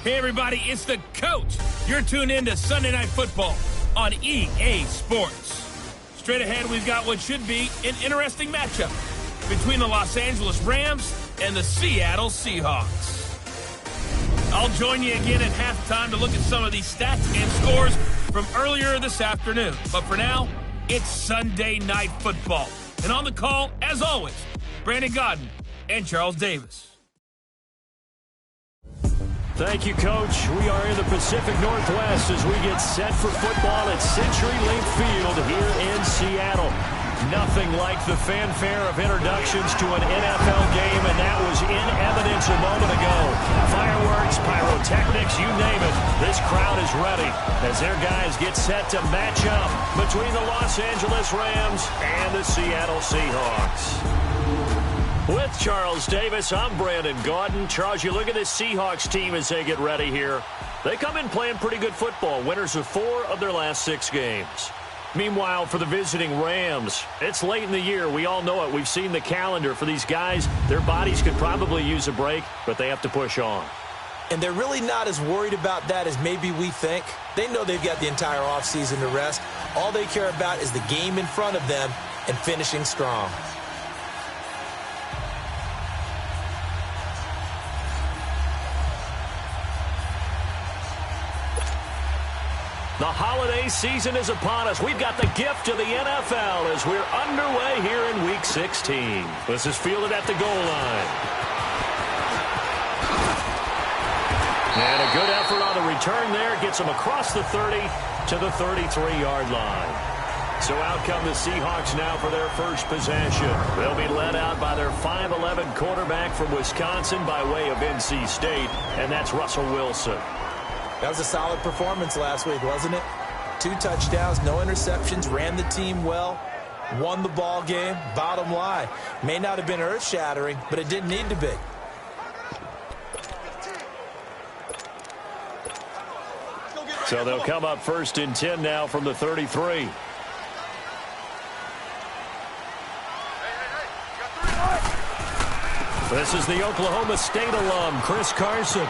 Hey, everybody, it's the coach. You're tuned in to Sunday Night Football on EA Sports. Straight ahead, we've got what should be an interesting matchup between the Los Angeles Rams and the Seattle Seahawks. I'll join you again at halftime to look at some of these stats and scores from earlier this afternoon. But for now, it's Sunday Night Football. And on the call, as always, Brandon Godden and Charles Davis. Thank you, Coach. We are in the Pacific Northwest as we get set for football at CenturyLink Field here in Seattle. Nothing like the fanfare of introductions to an NFL game, and that was in evidence a moment ago. Fireworks, pyrotechnics, you name it. This crowd is ready as their guys get set to match up between the Los Angeles Rams and the Seattle Seahawks. With Charles Davis, I'm Brandon Godden. Charles, you look at this Seahawks team as they get ready here. They come in playing pretty good football, winners of 4 of their last 6 games. Meanwhile, for the visiting Rams, it's late in the year. We all know it. We've seen the calendar for these guys. Their bodies could probably use a break, but they have to push on. And they're really not as worried about that as maybe we think. They know they've got the entire offseason to rest. All they care about is the game in front of them and finishing strong. The holiday season is upon us. We've got the gift of the NFL as we're underway here in Week 16. This is fielded at the goal line. And a good effort on the return there. Gets them across the 30 to the 33-yard line. So out come the Seahawks now for their first possession. They'll be led out by their 5'11 quarterback from Wisconsin by way of NC State, and that's Russell Wilson. That was a solid performance last week, wasn't it? 2 touchdowns, no interceptions, ran the team well, won the ball game. Bottom line, may not have been earth-shattering, but it didn't need to be. So they'll come up 1st and 10 now from the 33. This is the Oklahoma State alum, Chris Carson.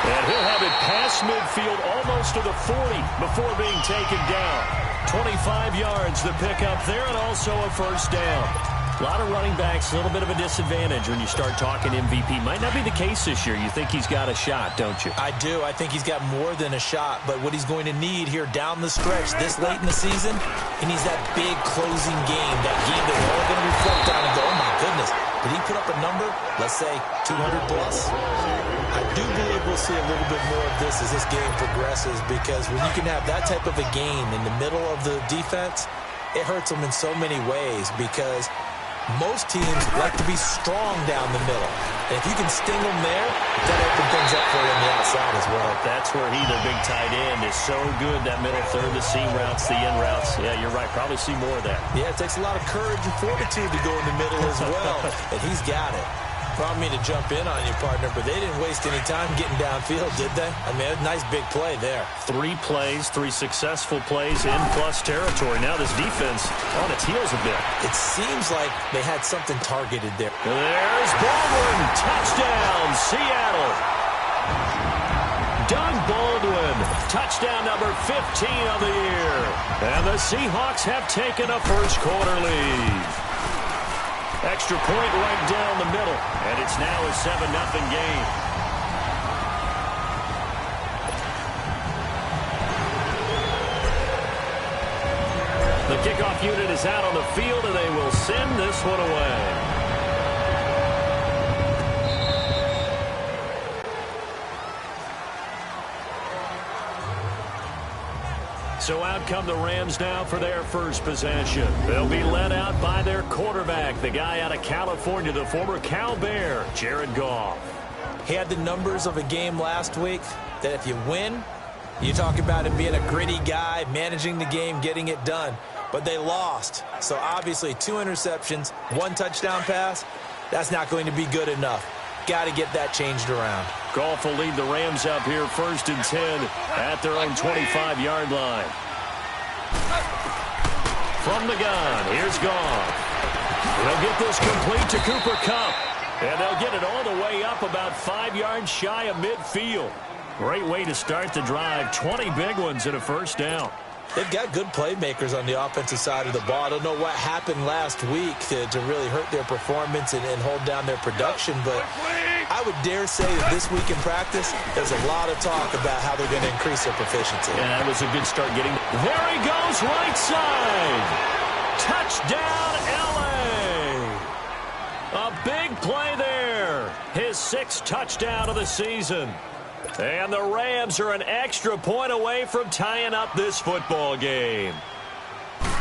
And he'll have it past midfield almost to the 40 before being taken down. 25 yards the pickup there, and also a first down. A lot of running backs, a little bit of a disadvantage when you start talking MVP. Might not be the case this year. You think he's got a shot, don't you? I do. I think he's got more than a shot. But what he's going to need here down the stretch this late in the season, he needs that big closing game, that game that we're all going to reflect on and go, oh, my goodness, did he put up a number, let's say 200 plus? I do believe we'll see a little bit more of this as this game progresses, because when you can have that type of a game in the middle of the defense, it hurts them in so many ways, because most teams like to be strong down the middle. And if you can sting them there, that opens things up for you on the outside as well. That's where he, their big tight end, is so good, that middle third, the seam routes, the in routes. Yeah, you're right. Probably see more of that. Yeah, it takes a lot of courage and fortitude to go in the middle as well. And he's got it. Probably mean to jump in on you, partner, but they didn't waste any time getting downfield, did they? I mean, a nice big play there. 3 plays, 3 successful plays in plus territory. Now this defense on its heels a bit. It seems like they had something targeted there. There's Baldwin. Touchdown, Seattle. Doug Baldwin, touchdown number 15 of the year. And the Seahawks have taken a first quarter lead. Extra point right down the middle, and it's now a 7-0 game. The kickoff unit is out on the field, and they will send this one away. So out come the Rams now for their first possession. They'll be led out by their quarterback, the guy out of California, the former Cal Bear, Jared Goff. He had the numbers of a game last week that if you win, you talk about him being a gritty guy, managing the game, getting it done. But they lost. So obviously 2 interceptions, 1 touchdown pass, that's not going to be good enough. Got to get that changed around. Goff will lead the Rams up here 1st and 10 at their own 25-yard line. From the gun, here's Goff. He'll get this complete to Cooper Kupp. And they'll get it all the way up about 5 yards shy of midfield. Great way to start the drive. 20 big ones and a first down. They've got good playmakers on the offensive side of the ball. I don't know what happened last week to really hurt their performance and hold down their production, but I would dare say that this week in practice, there's a lot of talk about how they're going to increase their proficiency. Yeah, that was a good start getting. There he goes, right side. Touchdown, L.A. A big play there. His 6th touchdown of the season. And the Rams are an extra point away from tying up this football game.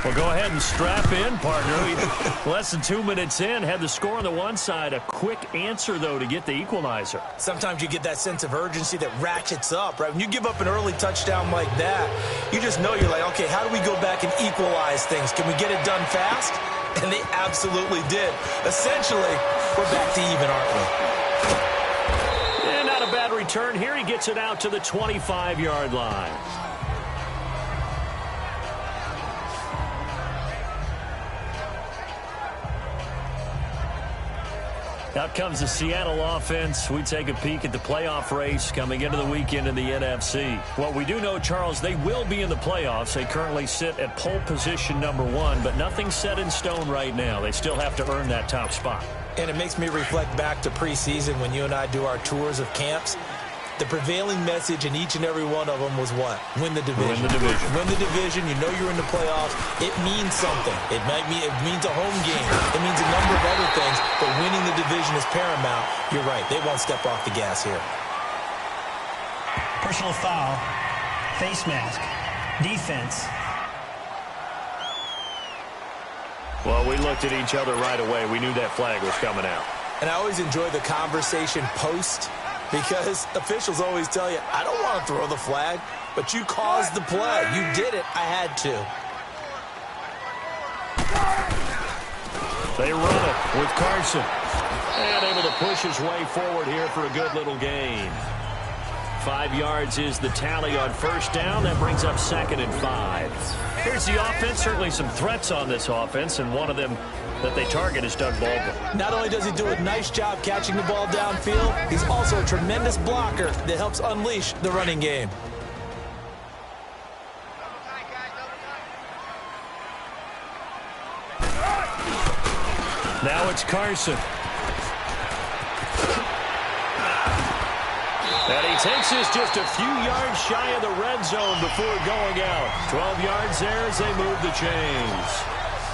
Well, go ahead and strap in, partner. Less than 2 minutes in, had the score on the one side. A quick answer, though, to get the equalizer. Sometimes you get that sense of urgency that ratchets up, right? When you give up an early touchdown like that, you just know you're like, okay, how do we go back and equalize things? Can we get it done fast? And they absolutely did. Essentially, we're back to even, aren't we? And not a bad return here. He gets it out to the 25-yard line. Out comes the Seattle offense. We take a peek at the playoff race coming into the weekend in the NFC. Well, we do know, Charles, they will be in the playoffs. They currently sit at pole position number 1, but nothing's set in stone right now. They still have to earn that top spot. And it makes me reflect back to preseason when you and I do our tours of camps. The prevailing message in each and every one of them was what? Win the division. Win the division. Win the division. You know you're in the playoffs. It means something. It means a home game. It means a number of other things, but winning the division is paramount. You're right. They won't step off the gas here. Personal foul. Face mask. Defense. Well, we looked at each other right away. We knew that flag was coming out. And I always enjoy the conversation post, because officials always tell you, I don't want to throw the flag, but you caused the play. You did it. I had to. They run it with Carson. And able to push his way forward here for a good little gain. 5 yards is the tally on first down. That brings up 2nd and 5. Here's the offense. Certainly some threats on this offense, and one of them that they target is Doug Baldwin. Not only does he do a nice job catching the ball downfield, he's also a tremendous blocker that helps unleash the running game. Now it's Carson. And he takes this just a few yards shy of the red zone before going out. 12 yards there as they move the chains.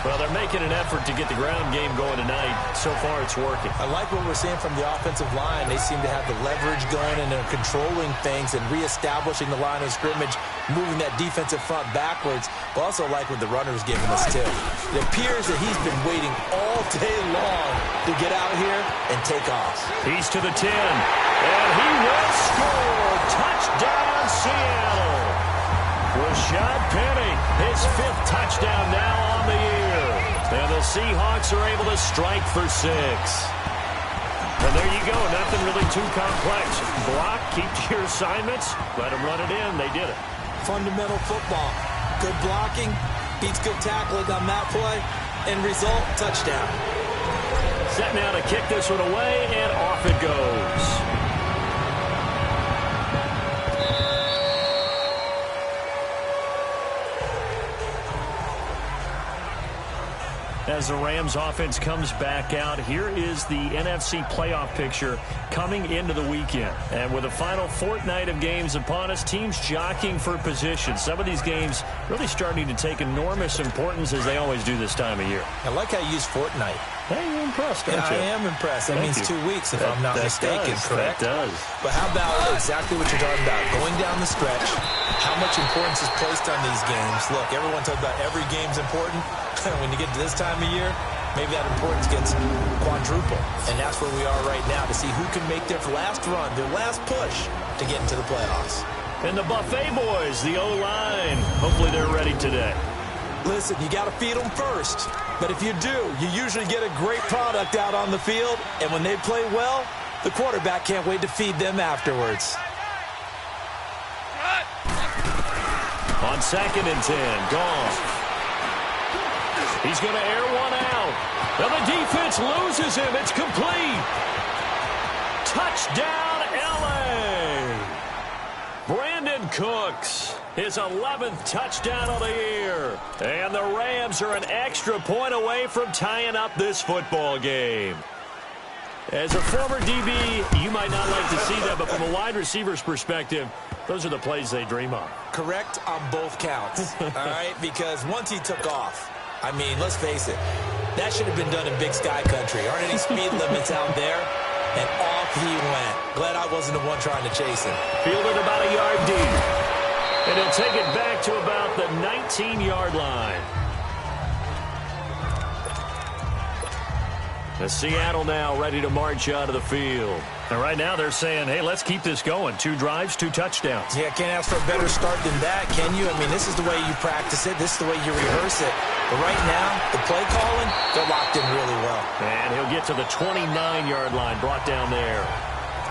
Well, they're making an effort to get the ground game going tonight. So far, it's working. I like what we're seeing from the offensive line. They seem to have the leverage going, and they're controlling things and reestablishing the line of scrimmage, moving that defensive front backwards. But also like what the runner's giving us, too. It appears that he's been waiting all day long to get out here and take off. He's to the 10, and he will score. Touchdown, Seattle. Rashad Penny, his 5th touchdown now on the year. And the Seahawks are able to strike for 6. And there you go. Nothing really too complex. Block, keep to your assignments, let them run it in. They did it. Fundamental football. Good blocking, beats good tackling on that play, and result, touchdown. Set now to kick this one away, and off it goes. As the Rams offense comes back out, here is the NFC playoff picture coming into the weekend. And with the final fortnight of games upon us, teams jockeying for position. Some of these games really starting to take enormous importance, as they always do this time of year. I like how you use fortnight. Hey, you're impressed, aren't you? I am impressed. That means 2 weeks, if I'm not mistaken, correct? That does. But how about exactly what you're talking about? Going down the stretch, how much importance is placed on these games? Look, everyone talks about every game's important. When you get to this time of year, maybe that importance gets quadruple. And that's where we are right now, to see who can make their last run, their last push to get into the playoffs. And the Buffet boys, the O-line. Hopefully they're ready today. Listen, you got to feed them first. But if you do, you usually get a great product out on the field. And when they play well, the quarterback can't wait to feed them afterwards. On 2nd and 10, gone. He's going to air one out. And the defense loses him. It's complete. Touchdown, L.A. Brandon Cooks, his 11th touchdown of the year. And the Rams are an extra point away from tying up this football game. As a former DB, you might not like to see that, but from a wide receiver's perspective, those are the plays they dream of. Correct on both counts, all right? Because once he took off, I mean, let's face it, that should have been done in Big Sky Country. Aren't any speed limits out there? And off he went. Glad I wasn't the one trying to chase him. Fielded about a yard deep. And he'll take it back to about the 19-yard line. The Seattle now ready to march out of the field. And right now they're saying, hey, let's keep this going. 2 drives, 2 touchdowns. Yeah, can't ask for a better start than that, can you? I mean, this is the way you practice it. This is the way you rehearse it. But right now, the play calling, they're locked in really well. And he'll get to the 29-yard line, brought down there.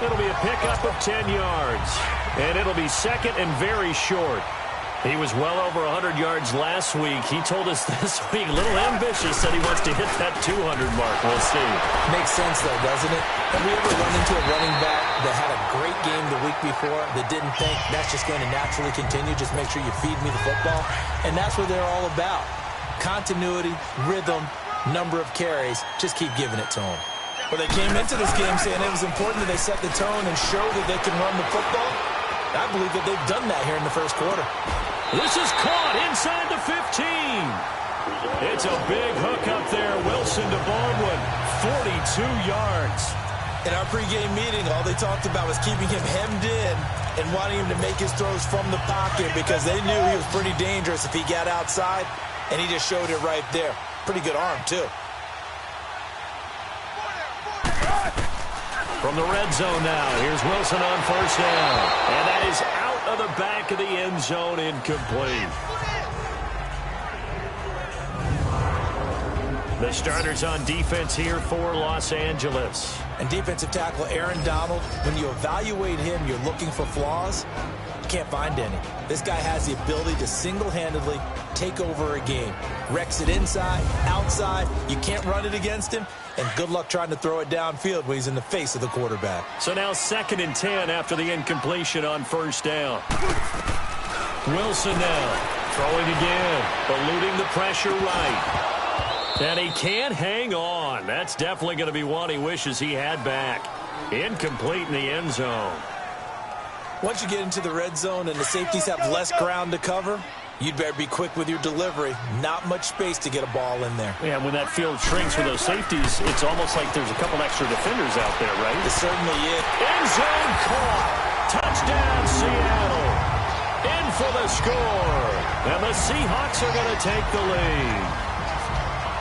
It'll be a pickup of 10 yards. And it'll be second and very short. He was well over 100 yards last week. He told us this week, a little ambitious, said he wants to hit that 200 mark. We'll see. Makes sense, though, doesn't it? Have we ever run into a running back that had a great game the week before that didn't think that's just going to naturally continue? Just make sure you feed me the football. And that's what they're all about. Continuity, rhythm, number of carries. Just keep giving it to them. Well, they came into this game saying it was important that they set the tone and show that they can run the football. I believe that they've done that here in the first quarter. This is caught inside the 15. It's a big hook up there. Wilson to Baldwin, 42 yards. In our pregame meeting, all they talked about was keeping him hemmed in and wanting him to make his throws from the pocket because they knew he was pretty dangerous if he got outside, and he just showed it right there. Pretty good arm, too. From the red zone now, here's Wilson on first down. And that is out of the back of the end zone, incomplete. The starters on defense here for Los Angeles. And defensive tackle Aaron Donald, when you evaluate him, you're looking for flaws. You can't find any. This guy has the ability to single-handedly take over a game. Wrecks it inside, outside. You can't run it against him. And good luck trying to throw it downfield when he's in the face of the quarterback. So now 2nd and 10 after the incompletion on first down. Wilson now throwing again, eluding the pressure right. And he can't hang on. That's definitely going to be one he wishes he had back. Incomplete in the end zone. Once you get into the red zone and the safeties have less ground to cover, you'd better be quick with your delivery. Not much space to get a ball in there. Yeah, when that field shrinks with those safeties, it's almost like there's a couple extra defenders out there, right? It certainly is. End zone caught. Touchdown, Seattle. In for the score. And the Seahawks are going to take the lead.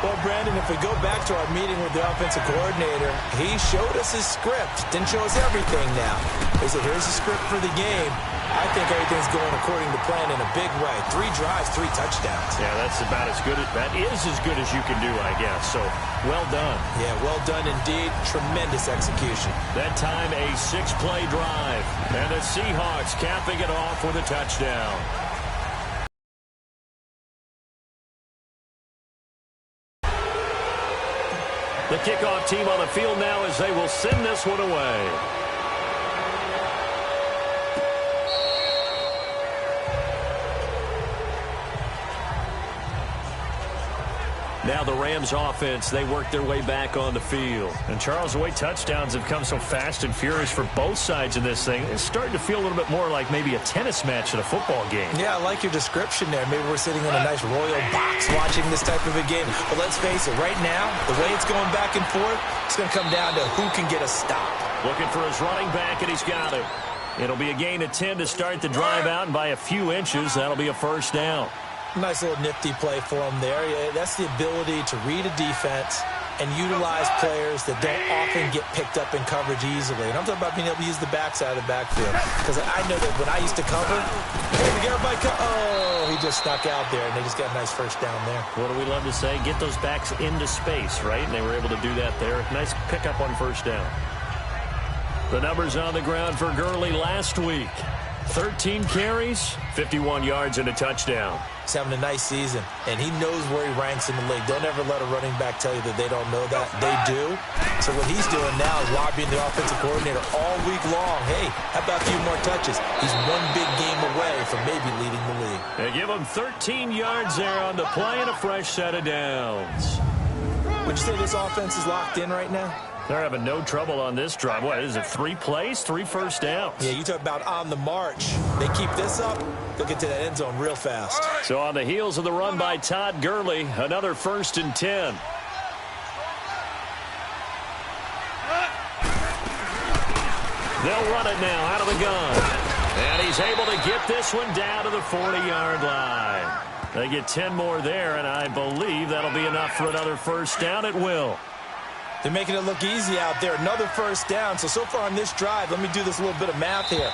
Well, Brandon, if we go back to our meeting with the offensive coordinator, he showed us his script. Didn't show us everything now. He said, here's the script for the game. I think everything's going according to plan in a big way. 3 drives, 3 touchdowns. Yeah, that's about as good. That is as good as you can do, I guess. So, well done. Yeah, well done indeed. Tremendous execution. That time, a 6-play drive. And the Seahawks capping it off with a touchdown. The kickoff team on the field now as they will send this one away. Now the Rams offense, they work their way back on the field. And Charles, the way touchdowns have come so fast and furious for both sides in this thing, it's starting to feel a little bit more like maybe a tennis match at a football game. Yeah, I like your description there. Maybe we're sitting in a nice royal box watching this type of a game. But let's face it, right now, the way it's going back and forth, it's going to come down to who can get a stop. Looking for his running back, and he's got it. It'll be a gain of 10 to start the drive out, and by a few inches, that'll be a first down. Nice little nifty play for him there. Yeah, that's the ability to read a defense and utilize players that don't often get picked up in coverage easily. And I'm talking about being able to use the backside of the backfield. Because I know that when I used to cover, hey, we got everybody oh, he just stuck out there, and they just got a nice first down there. What do we love to say? Get those backs into space, right? And they were able to do that there. Nice pickup on first down. The numbers on the ground for Gurley last week. 13 carries, 51 yards, and a touchdown. He's having a nice season, and he knows where he ranks in the league. Don't ever let a running back tell you that they don't know that. They do. So what he's doing now is lobbying the offensive coordinator all week long. Hey, how about a few more touches? He's one big game away from maybe leading the league. They give him 13 yards there on the play and a fresh set of downs. Would you say this offense is locked in right now? They're having no trouble on this drive. What is it, 3 plays, 3 first downs? Yeah, you talk about on the march. They keep this up, they'll get to that end zone real fast. So on the heels of the run by Todd Gurley, another 1st and 10. They'll run it now out of the gun. And he's able to get this one down to the 40-yard line. They get 10 more there, and I believe that'll be enough for another first down. It will. They're making it look easy out there. Another first down. So far on this drive, let me do this little bit of math here.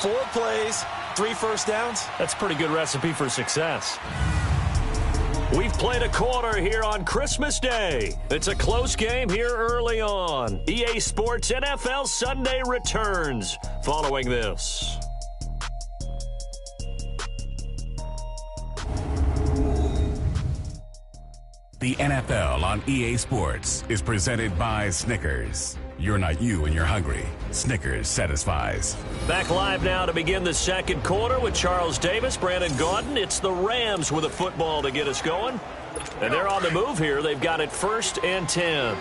4 plays, 3 first downs. That's a pretty good recipe for success. We've played a quarter here on Christmas Day. It's a close game here early on. EA Sports NFL Sunday returns following this. The NFL on EA Sports is presented by Snickers. You're not you when you're hungry. Snickers satisfies. Back live now to begin the second quarter with Charles Davis, Brandon Gaudin. It's the Rams with a football to get us going. And they're on the move here. They've got it 1st and 10.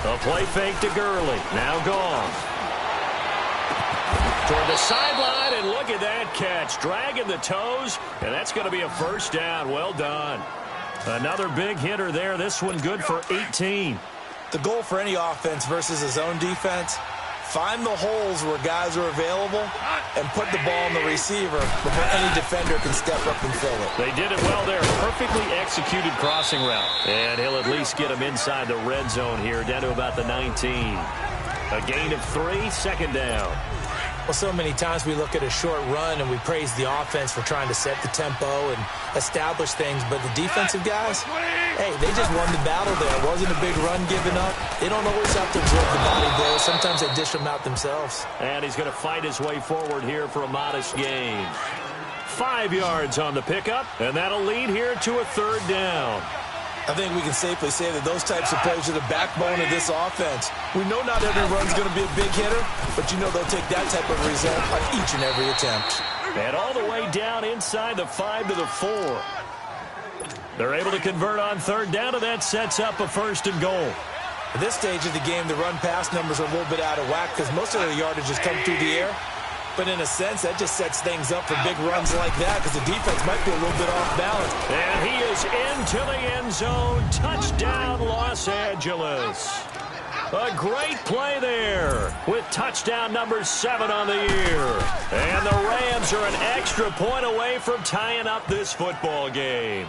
A play fake to Gurley. Now gone. Toward the sideline, and look at that catch. Dragging the toes, and that's going to be a first down. Well done. Another big hitter there. This one good for 18. The goal for any offense versus a zone defense, find the holes where guys are available and put the ball in the receiver before any defender can step up and fill it. They did it well there. Perfectly executed crossing route. And he'll at least get him inside the red zone here, down to about the 19. A gain of 3, 2nd down. Well, so many times we look at a short run and we praise the offense for trying to set the tempo and establish things, but the defensive guys, hey, they just won the battle there. It wasn't a big run given up. They don't always have to absorb the body blows. Sometimes they dish them out themselves. And he's going to fight his way forward here for a modest gain. 5 yards on the pickup, and that'll lead here to a 3rd down. I think we can safely say that those types of plays are the backbone of this offense. We know not every run's going to be a big hitter, but you know they'll take that type of result on each and every attempt. And all the way down inside the 5 to the 4. They're able to convert on 3rd down, and that sets up a 1st and goal. At this stage of the game, the run-pass numbers are a little bit out of whack because most of the yardage has come through the air. But in a sense, that just sets things up for big runs like that because the defense might be a little bit off balance. And he is into the end zone. Touchdown, Los Angeles. A great play there with touchdown number 7 on the year. And the Rams are an extra point away from tying up this football game.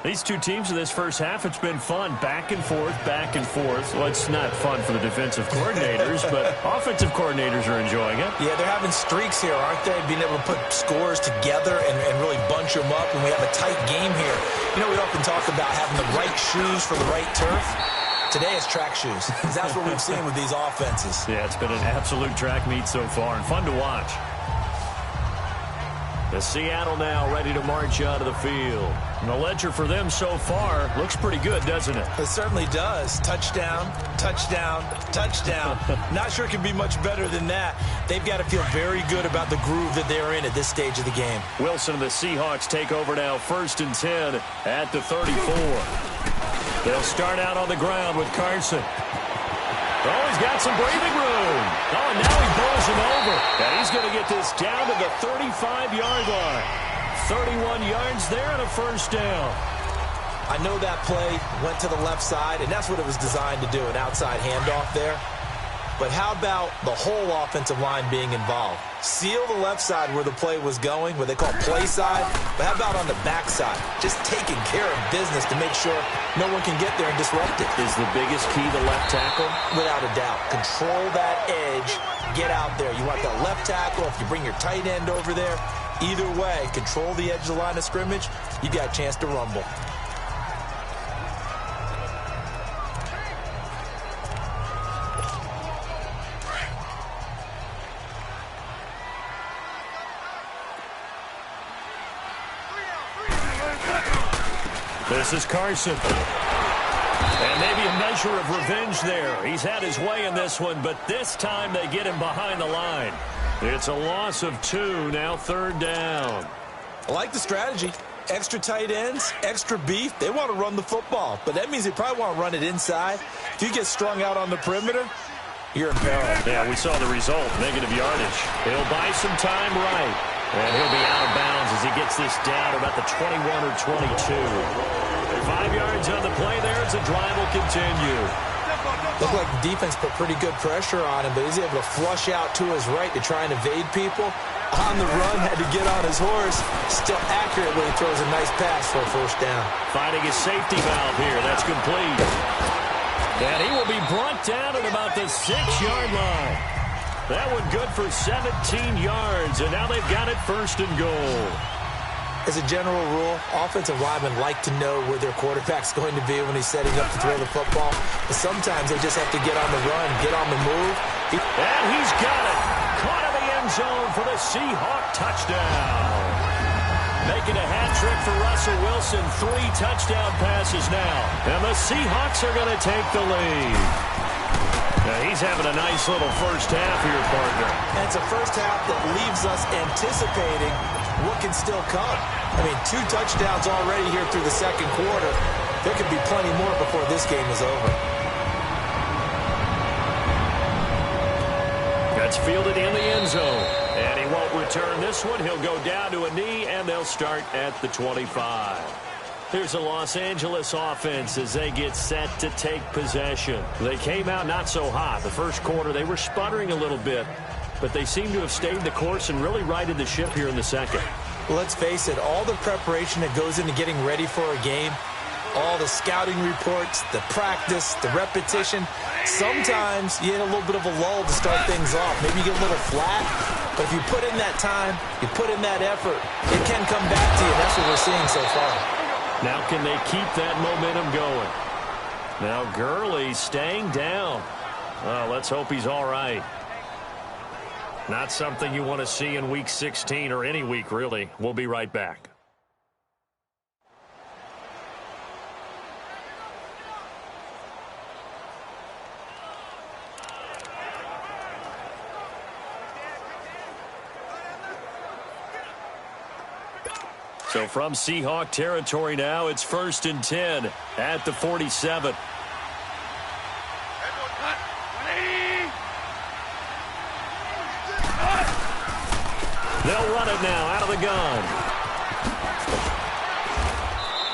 These two teams in this first half, it's been fun. Back and forth, back and forth. Well, it's not fun for the defensive coordinators, but offensive coordinators are enjoying it. Yeah, they're having streaks here, aren't they? Being able to put scores together and really bunch them up, and we have a tight game here. You know, we often talk about having the right shoes for the right turf. Today it's track shoes. That's what we've seen with these offenses. Yeah, it's been an absolute track meet so far and fun to watch. The Seattle now ready to march out of the field. And the ledger for them so far looks pretty good, doesn't it? It certainly does. Touchdown, touchdown, touchdown. Not sure it can be much better than that. They've got to feel very good about the groove that they're in at this stage of the game. Wilson and the Seahawks take over now, 1st and 10 at the 34. They'll start out on the ground with Carson. Oh, he's got some breathing room. Oh, and now he bowls him over. And he's going to get this down to the 35-yard line. 31 yards there and a 1st down. I know that play went to the left side, and that's what it was designed to do, an outside handoff there. But how about the whole offensive line being involved? Seal the left side where the play was going, what they call play side. But how about on the back side? Just taking care of business to make sure no one can get there and disrupt it. Is the biggest key the left tackle? Without a doubt. Control that edge. Get out there. You want that left tackle. If you bring your tight end over there, either way, control the edge of the line of scrimmage, you got a chance to rumble. This is Carson. And maybe a measure of revenge there. He's had his way in this one, but this time they get him behind the line. It's a loss of 2, now 3rd down. I like the strategy. Extra tight ends, extra beef. They want to run the football, but that means they probably want to run it inside. If you get strung out on the perimeter, you're in peril. Yeah, we saw the result, negative yardage. He'll buy some time right, and he'll be out of bounds as he gets this down about the 21 or 22. 5 yards on the play there as the drive will continue. Looked like the defense put pretty good pressure on him, but he's able to flush out to his right to try and evade people. On the run, had to get on his horse. Still accurately throws a nice pass for a 1st down. Finding his safety valve here. That's complete. And he will be brought down at about the 6-yard line. That one good for 17 yards, and now they've got it 1st and goal. As a general rule, offensive linemen like to know where their quarterback's going to be when he's setting up to throw the football. But sometimes they just have to get on the run, get on the move. And he's got it. Caught in the end zone for the Seahawk touchdown. Making a hat trick for Russell Wilson. 3 touchdown passes now. And the Seahawks are going to take the lead. Now he's having a nice little first half here, partner. And it's a first half that leaves us anticipating what can still come. I mean, 2 touchdowns already here through the 2nd quarter. There could be plenty more before this game is over. That's fielded in the end zone. And he won't return this one. He'll go down to a knee, and they'll start at the 25. Here's the Los Angeles offense as they get set to take possession. They came out not so hot. The 1st quarter, they were sputtering a little bit, but they seem to have stayed the course and really righted the ship here in the 2nd. Well, let's face it, all the preparation that goes into getting ready for a game, all the scouting reports, the practice, the repetition, sometimes you hit a little bit of a lull to start things off. Maybe you get a little flat, but if you put in that time, you put in that effort, it can come back to you. That's what we're seeing so far. Now can they keep that momentum going? Now Gurley staying down. Well, let's hope he's all right. Not something you want to see in Week 16 or any week, really. We'll be right back. So from Seahawk territory now, it's 1st and 10 at the 47. They'll run it now out of the gun.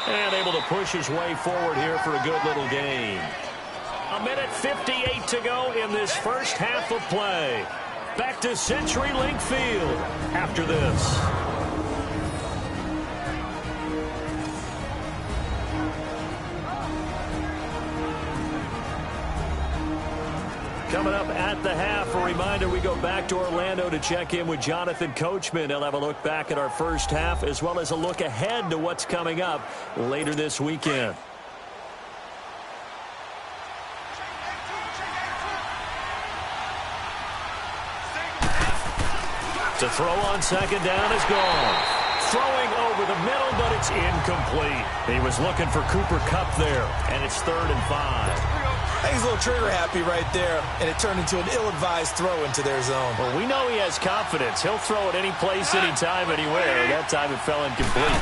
And able to push his way forward here for a good little gain. 1:58 to go in this first half of play. Back to CenturyLink Field after this. Coming up at the half, a reminder, we go back to Orlando to check in with Jonathan Coachman. He'll have a look back at our first half as well as a look ahead to what's coming up later this weekend. To throw on 2nd down is gone. Throwing over the middle, but it's incomplete. He was looking for Cooper Kupp there, and it's 3rd and 5. I think he's a little trigger happy right there, and it turned into an ill-advised throw into their zone. Well, we know he has confidence. He'll throw it any place, anytime, anywhere. That time it fell incomplete.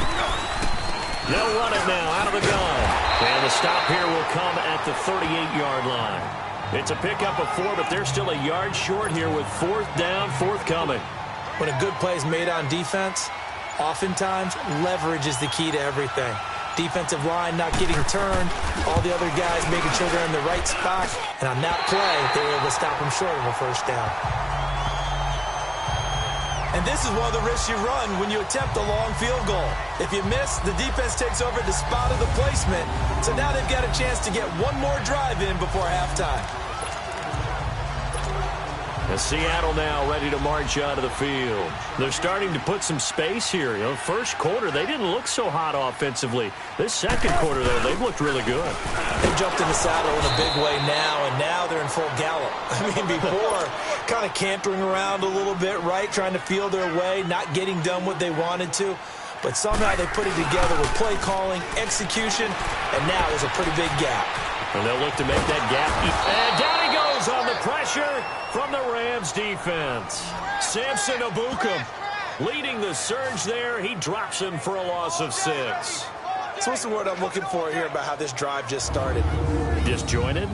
They'll run it now out of the gun. And the stop here will come at the 38-yard line. It's a pickup of 4, but they're still a yard short here with 4th down, forthcoming. When a good play is made on defense, oftentimes leverage is the key to everything. Defensive line not getting turned, all the other guys making sure they're in the right spot, and on that play, they were able to stop them short of a 1st down. And this is one of the risks you run when you attempt a long field goal. If you miss, the defense takes over the spot of the placement, so now they've got a chance to get one more drive in before halftime. And Seattle now ready to march out of the field. They're starting to put some space here. You know, 1st quarter, they didn't look so hot offensively. This 2nd quarter, though, they've looked really good. They've jumped in the saddle in a big way now, and now they're in full gallop. I mean, before, kind of cantering around a little bit, right, trying to feel their way, not getting done what they wanted to. but somehow they put it together with play calling, execution, and now there's a pretty big gap. And they'll look to make that gap. And down he goes on the pressure from the Rams defense. Samson Ebukam leading the surge there. He drops him for a loss of 6. So what's the word I'm looking for here about how this drive just started? Disjointed?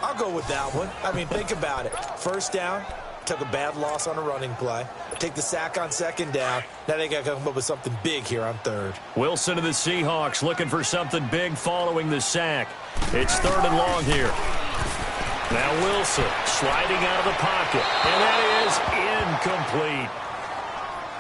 I'll go with that one. I mean, think about it. First down, took a bad loss on a running play. Take the sack on second down. Now they got to come up with something big here on third. Wilson of the Seahawks looking for something big following the sack. It's 3rd and long here. Now Wilson sliding out of the pocket. And that is incomplete.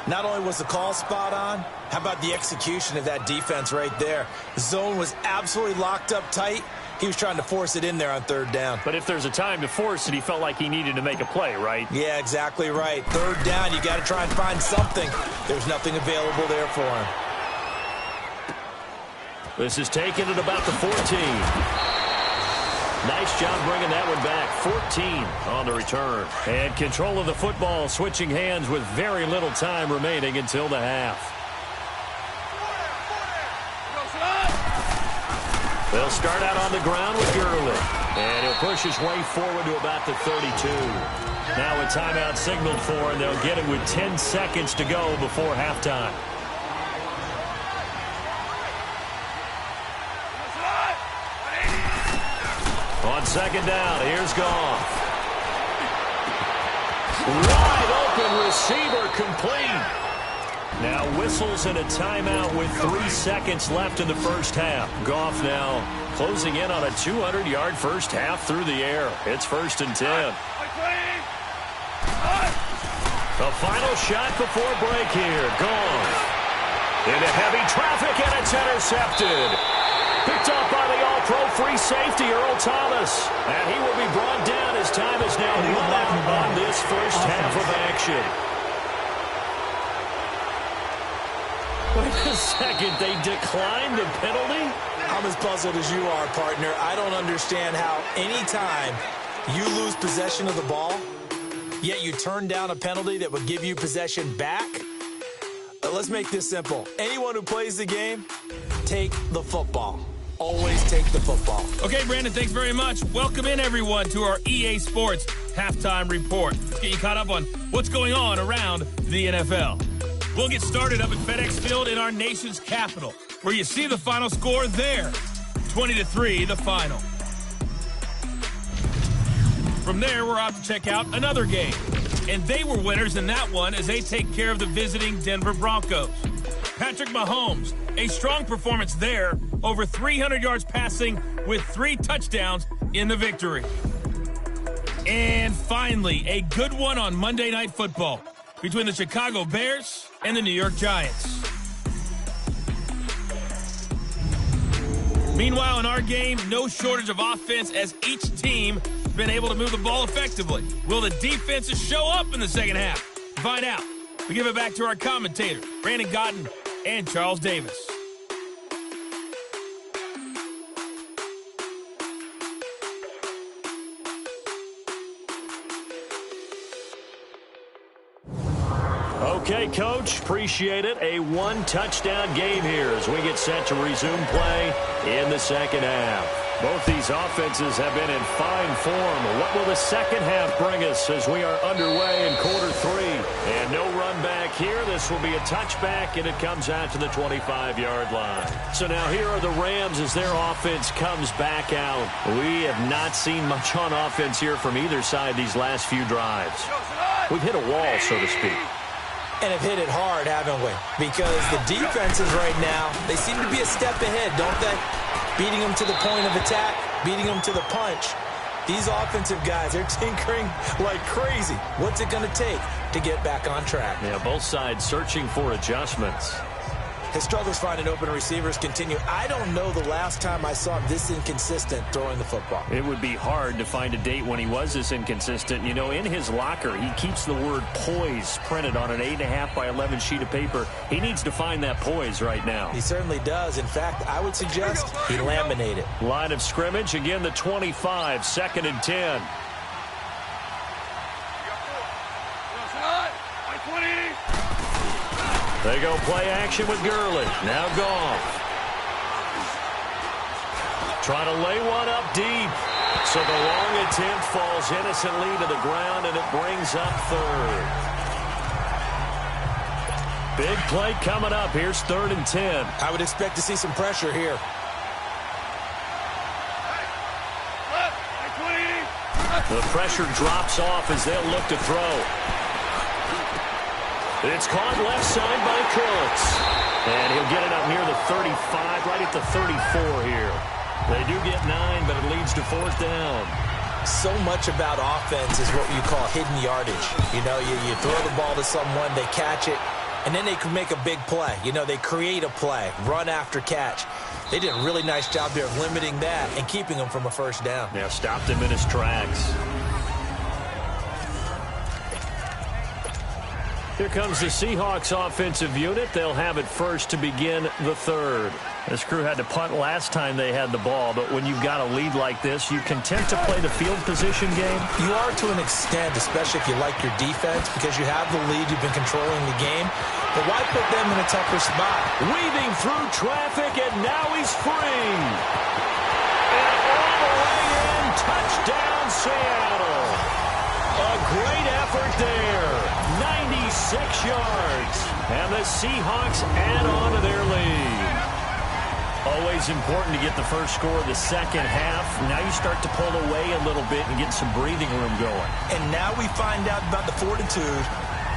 Not only was the call spot on, how about the execution of that defense right there? The zone was absolutely locked up tight. He was trying to force it in there on 3rd down. But if there's a time to force it, he felt like he needed to make a play, right? Yeah, exactly right. 3rd down, you got to try and find something. There's nothing available there for him. This is taken at about the 14. Nice job bringing that one back. 14 on the return. And control of the football switching hands with very little time remaining until the half. They'll start out on the ground with Gurley. And he'll push his way forward to about the 32. Now a timeout signaled for, and they'll get it with 10 seconds to go before halftime. On second down, here's Goff. Wide open receiver complete. Now whistles and a timeout with 3 seconds left in the first half. Goff now closing in on a 200-yard first half through the air. It's 1st and 10. The final shot before break here. Goff into heavy traffic, and it's intercepted. Picked up by the all-pro free safety, Earl Thomas. And he will be brought down as time is now run out on this first half of action. Wait a second, they declined the penalty? I'm as puzzled as you are, partner. I don't understand how any time you lose possession of the ball, yet you turn down a penalty that would give you possession back. Let's make this simple. Anyone who plays the game, take the football. Always take the football. Okay, Brandon, thanks very much. Welcome in, everyone, to our EA Sports Halftime Report. Let's get you caught up on what's going on around the NFL. We'll get started up at FedEx Field in our nation's capital, where you see the final score there. 20-3, the final. From there, we're off to check out another game. And they were winners in that one as they take care of the visiting Denver Broncos. Patrick Mahomes, a strong performance there, over 300 yards passing with 3 touchdowns in the victory. And finally, a good one on Monday Night Football between the Chicago Bears and the New York Giants. Meanwhile, in our game, no shortage of offense as each team has been able to move the ball effectively. Will the defenses show up in the second half? To find out, we give it back to our commentators, Brandon Godden and Charles Davis. Okay, Coach, appreciate it. A 1-touchdown game here as we get set to resume play in the second half. Both these offenses have been in fine form. What will the second half bring us as we are underway in quarter 3? And no run back here. This will be a touchback, and it comes out to the 25-yard line. So now here are the Rams as their offense comes back out. We have not seen much on offense here from either side these last few drives. We've hit a wall, so to speak. And have hit it hard, haven't we? Because the defenses right now, they seem to be a step ahead, don't they? Beating them to the point of attack, beating them to the punch. These offensive guys, they're tinkering like crazy. What's it going to take to get back on track? Yeah, both sides searching for adjustments. His struggles finding open receivers continue. I don't know the last time I saw him this inconsistent throwing the football. It would be hard to find a date when he was this inconsistent. You know, in his locker, he keeps the word poise printed on an 8.5 by 11 sheet of paper. He needs to find that poise right now. He certainly does. In fact, I would suggest he laminate it. Line of scrimmage, again the 25, 2nd and 10. They go play action with Gurley. Now Goff. Trying to lay one up deep. So the long attempt falls innocently to the ground, and it brings up third. Big play coming up. Here's 3rd and 10. I would expect to see some pressure here. The pressure drops off as they'll look to throw. It's caught left side by Cooks. And he'll get it up near the 35, right at the 34 here. They do get 9, but it leads to 4th down. So much about offense is what you call hidden yardage. You know, you throw the ball to someone, they catch it, and then they can make a big play. You know, they create a play, run after catch. They did a really nice job there of limiting that and keeping him from a 1st down. Yeah, stopped him in his tracks. Here comes the Seahawks offensive unit. They'll have it first to begin the 3rd. This crew had to punt last time they had the ball, but when you've got a lead like this, you content to play the field position game? You are to an extent, especially if you like your defense, because you have the lead, you've been controlling the game. But why put them in a tougher spot? Weaving through traffic, and now he's free. And all the way in, touchdown Seattle. A great effort there. 96 yards. And the Seahawks add on to their lead. Always important to get the first score of the second half. Now you start to pull away a little bit and get some breathing room going. And now we find out about the fortitude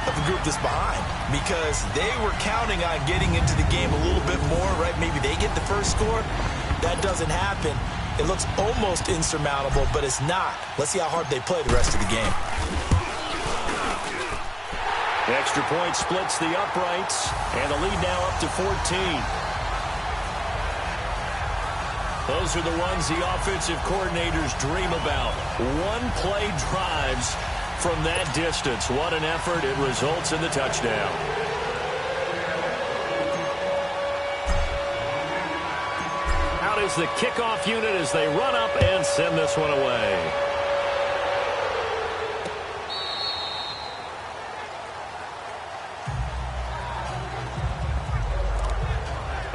of the group that's behind, because they were counting on getting into the game a little bit more, right? Maybe they get the first score. That doesn't happen. It looks almost insurmountable, but it's not. Let's see how hard they play the rest of the game. The extra point splits the uprights, and the lead now up to 14. Those are the ones the offensive coordinators dream about. One-play drives from that distance. What an effort. It results in the touchdown. Out is the kickoff unit as they run up and send this one away.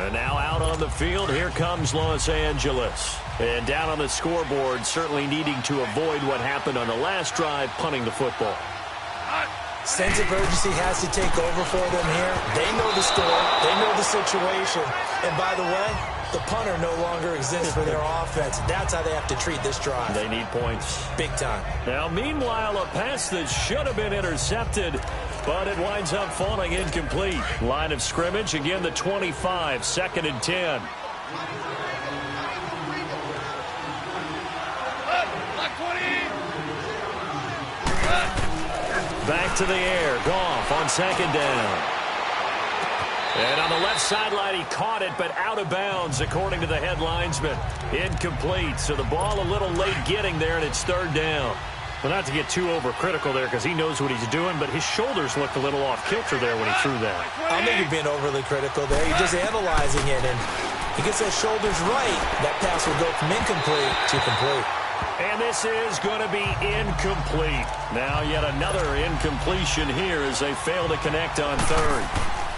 And now out on the field, here comes Los Angeles. And down on the scoreboard, certainly needing to avoid what happened on the last drive, punting the football. Sense of urgency has to take over for them here. They know the score. They know the situation. And by the way, the punter no longer exists for their offense. That's how they have to treat this drive. They need points. Big time. Now, meanwhile, a pass that should have been intercepted, but it winds up falling incomplete. Line of scrimmage, again the 25, 2nd and 10. Back to the air. Goff on 2nd down. And on the left sideline, he caught it, but out of bounds, according to the head linesman. Incomplete. So the ball a little late getting there, and it's 3rd down. Well, not to get too overcritical there because he knows what he's doing, but his shoulders looked a little off kilter there when he threw that. I don't think you're being overly critical there. You're just analyzing it, and he gets those shoulders right. That pass will go from incomplete to complete. And this is going to be incomplete. Now yet another incompletion here as they fail to connect on 3rd.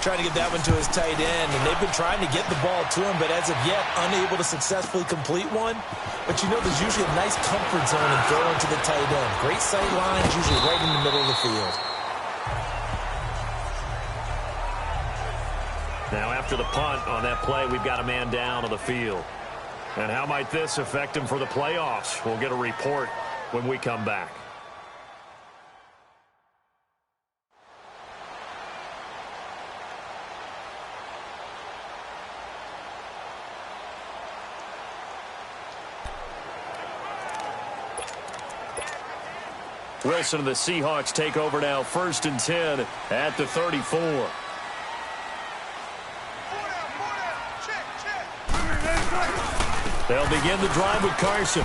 Trying to get that one to his tight end, and they've been trying to get the ball to him, but as of yet, unable to successfully complete one. But you know there's usually a nice comfort zone in throwing to the tight end. Great sight lines, usually right in the middle of the field. Now after the punt on that play, we've got a man down on the field. And how might this affect him for the playoffs? We'll get a report when we come back. Wilson and the Seahawks take over now, 1st and 10 at the 34. They'll begin the drive with Carson.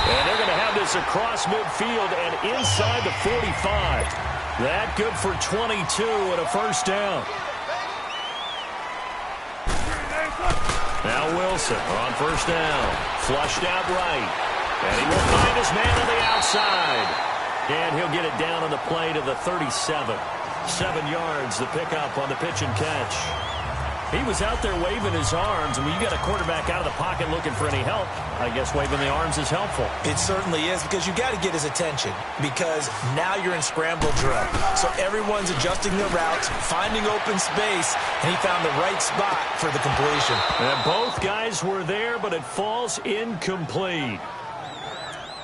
And they're going to have this across midfield and inside the 45. That good for 22 and a 1st down. Now Wilson on 1st down. Flushed out right. And he will find his man on the outside. And he'll get it down on the play to the 37. 7 yards, the pickup on the pitch and catch. He was out there waving his arms, and when you got a quarterback out of the pocket looking for any help, I guess waving the arms is helpful. It certainly is, because you got to get his attention, because now you're in scramble drill. So everyone's adjusting their routes, finding open space, and he found the right spot for the completion. And both guys were there, but it falls incomplete.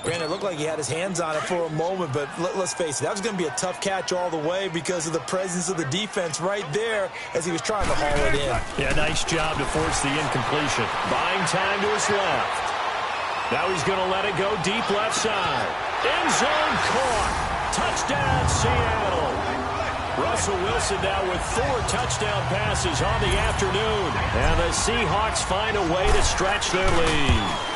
Granted, it looked like he had his hands on it for a moment, but let's face it, that was going to be a tough catch all the way because of the presence of the defense right there as he was trying to haul it in. Yeah, nice job to force the incompletion. Buying time to his left. Now he's going to let it go deep left side. End zone caught. Touchdown, Seattle. Russell Wilson now with 4 touchdown passes on the afternoon. And the Seahawks find a way to stretch their lead.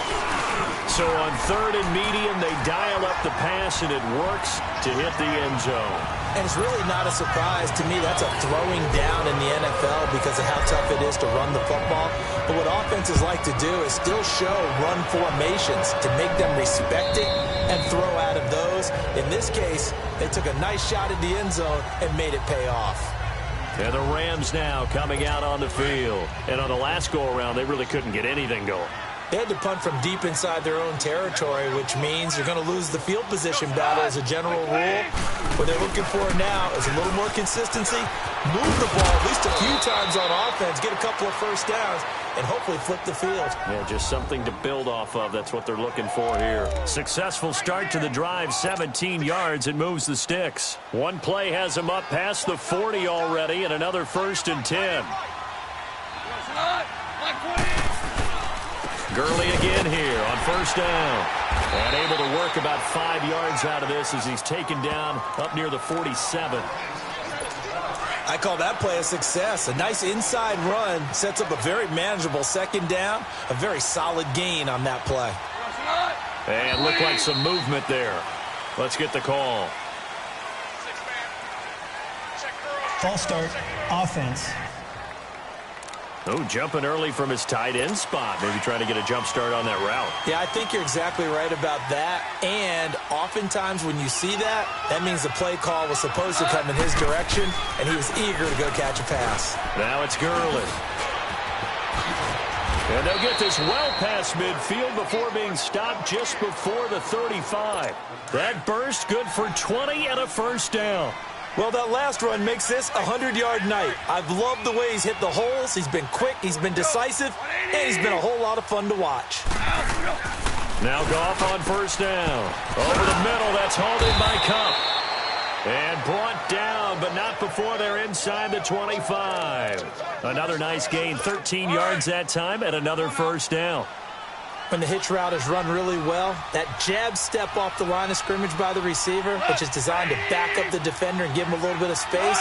So on 3rd and medium, they dial up the pass, and it works to hit the end zone. And it's really not a surprise to me. That's a throwing down in the NFL because of how tough it is to run the football. But what offenses like to do is still show run formations to make them respect it and throw out of those. In this case, they took a nice shot at the end zone and made it pay off. And the Rams now coming out on the field. And on the last go-around, they really couldn't get anything going. They had to punt from deep inside their own territory, which means you're going to lose the field position battle as a general rule. What they're looking for now is a little more consistency, move the ball at least a few times on offense, get a couple of first downs, and hopefully flip the field. Yeah, just something to build off of. That's what they're looking for here. Successful start to the drive, 17 yards, and moves the sticks. One play has them up past the 40 already, and another 1st and 10. Gurley again here on 1st down. And able to work about 5 yards out of this as he's taken down up near the 47. I call that play a success. A nice inside run sets up a very manageable 2nd down. A very solid gain on that play. And looked like some movement there. Let's get the call. False start, offense. Oh, jumping early from his tight end spot. Maybe trying to get a jump start on that route. Yeah, I think you're exactly right about that. And oftentimes when you see that, that means the play call was supposed to come in his direction, and he was eager to go catch a pass. Now it's Gurley. And they'll get this well past midfield before being stopped just before the 35. That burst good for 20 and a 1st down. Well, that last run makes this a 100-yard night. I've loved the way he's hit the holes. He's been quick, he's been decisive, and he's been a whole lot of fun to watch. Now Goff on 1st down. Over the middle, that's hauled in by Kupp. And brought down, but not before they're inside the 25. Another nice gain, 13 yards that time, and another 1st down. When the hitch route is run really well, that jab step off the line of scrimmage by the receiver, which is designed to back up the defender and give him a little bit of space,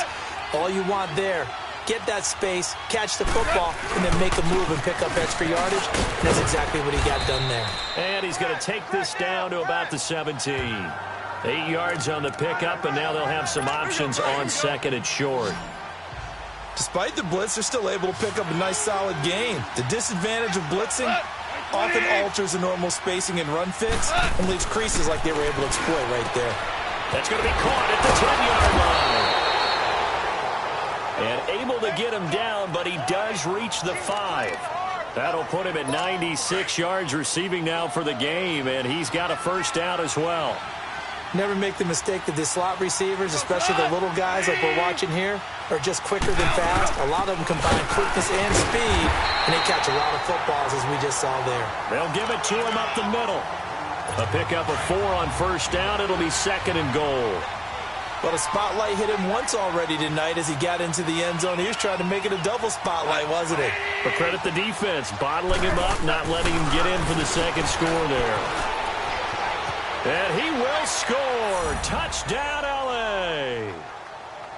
all you want there, get that space, catch the football, and then make a move and pick up extra yardage. And that's exactly what he got done there. And he's going to take this down to about the 17. 8 yards on the pickup, and now they'll have some options on 2nd and short. Despite the blitz, they're still able to pick up a nice solid gain. The disadvantage of blitzing often alters the normal spacing and run fits and leaves creases like they were able to exploit right there. That's going to be caught at the 10-yard line. And able to get him down, but he does reach the 5. That'll put him at 96 yards receiving now for the game, and he's got a 1st down as well. Never make the mistake that the slot receivers, especially the little guys like we're watching here, are just quicker than fast. A lot of them combine quickness and speed, and they catch a lot of footballs, as we just saw there. They'll give it to him up the middle. A pickup of 4 on 1st down. It'll be 2nd and goal. Well, the spotlight hit him once already tonight as he got into the end zone. He was trying to make it a double spotlight, wasn't he? But credit the defense, bottling him up, not letting him get in for the 2nd score there. And he will score. Touchdown, L.A.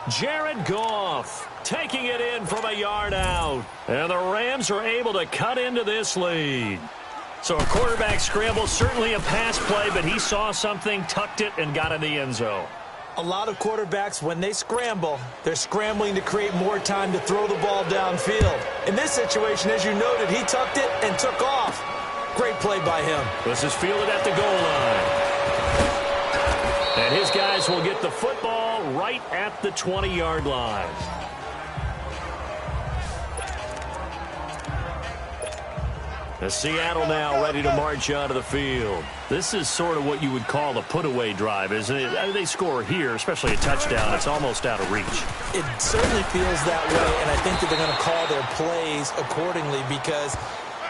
Jared Goff taking it in from a yard out. And the Rams are able to cut into this lead. So a quarterback scramble, certainly a pass play, but he saw something, tucked it, and got in the end zone. A lot of quarterbacks, when they scramble, they're scrambling to create more time to throw the ball downfield. In this situation, as you noted, he tucked it and took off. Great play by him. This is fielded at the goal line. And his guys will get the football right at the 20-yard line. As Seattle now ready to march onto the field. This is sort of what you would call a put-away drive, isn't it? They score here, especially a touchdown. It's almost out of reach. It certainly feels that way, and I think that they're going to call their plays accordingly because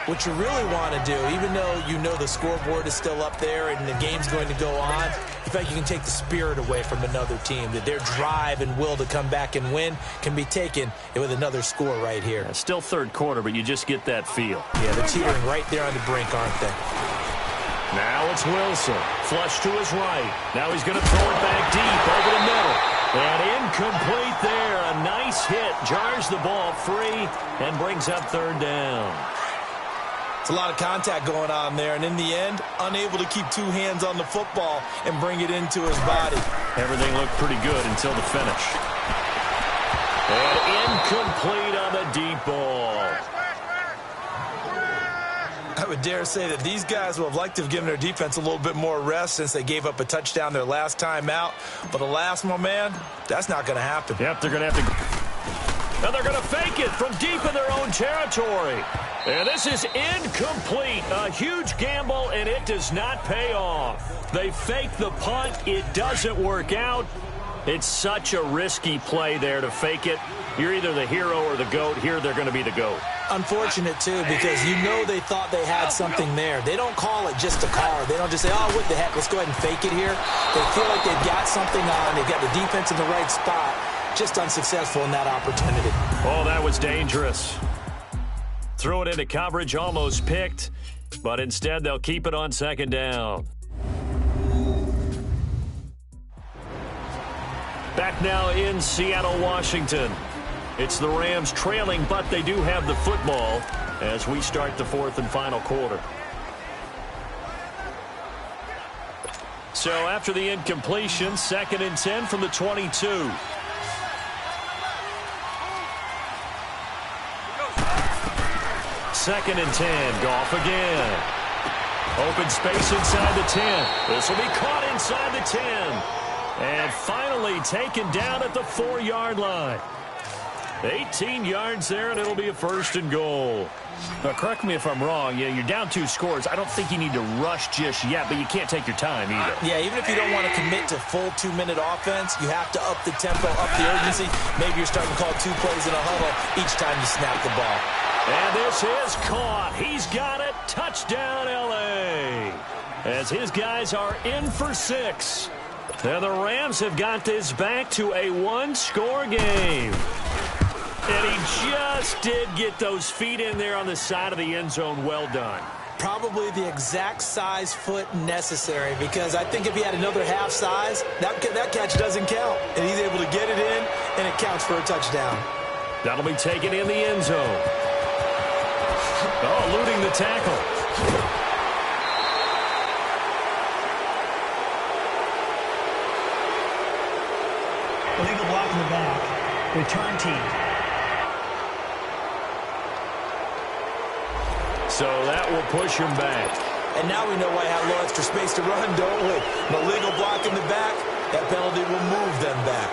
what you really want to do, even though you know the scoreboard is still up there and the game's going to go on, in fact, you can take the spirit away from another team, that their drive and will to come back and win can be taken with another score right here. Yeah, still third quarter, but you just get that feel. Yeah, they're teetering right there on the brink, aren't they? Now it's Wilson. Flush to his right. Now he's going to throw it back deep over the middle. And incomplete there. A nice hit. Jars the ball free and brings up third down. It's a lot of contact going on there, and in the end, unable to keep two hands on the football and bring it into his body. Everything looked pretty good until the finish. And incomplete on the deep ball. I would dare say that these guys would have liked to have given their defense a little bit more rest since they gave up a touchdown their last time out. But alas, my man, that's not going to happen. Yep, they're going to have to. Now they're going to fake it from deep in their own territory. And this is incomplete. A huge gamble, and it does not pay off. They fake the punt. It doesn't work out. It's such a risky play there to fake it. You're either the hero or the GOAT. Here they're going to be the GOAT. Unfortunate, too, because you know they thought they had something there. They don't call it just to call it. They don't just say, oh, what the heck, let's go ahead and fake it here. They feel like they've got something on. They've got the defense in the right spot. Just unsuccessful in that opportunity. Oh, that was dangerous. Threw it into coverage, almost picked, but instead they'll keep it on second down. Back now in Seattle, Washington. It's the Rams trailing, but they do have the football as we start the fourth and final quarter. So after the incompletion, 2nd and 10 from the 22. Second and 10. Goff again. Open space inside the 10. This will be caught inside the 10. And finally taken down at the 4-yard line. 18 yards there, and it'll be a 1st and goal. Now, correct me if I'm wrong. Yeah, you're down 2 scores. I don't think you need to rush just yet, but you can't take your time either. Yeah, even if you don't want to commit to full 2-minute offense, you have to up the tempo, up the urgency. Maybe you're starting to call 2 plays in a huddle each time you snap the ball. And this is caught. He's got it. Touchdown, L.A. As his guys are in for 6. And the Rams have got this back to a 1-score game. And he just did get those feet in there on the side of the end zone. Well done. Probably the exact size foot necessary, because I think if he had another half size, that catch doesn't count. And he's able to get it in, and it counts for a touchdown. That'll be taken in the end zone. Oh, eluding the tackle. Illegal block in the back. Return team. So that will push him back. And now we know why I have low extra space to run, don't we? An illegal block in the back, that penalty will move them back.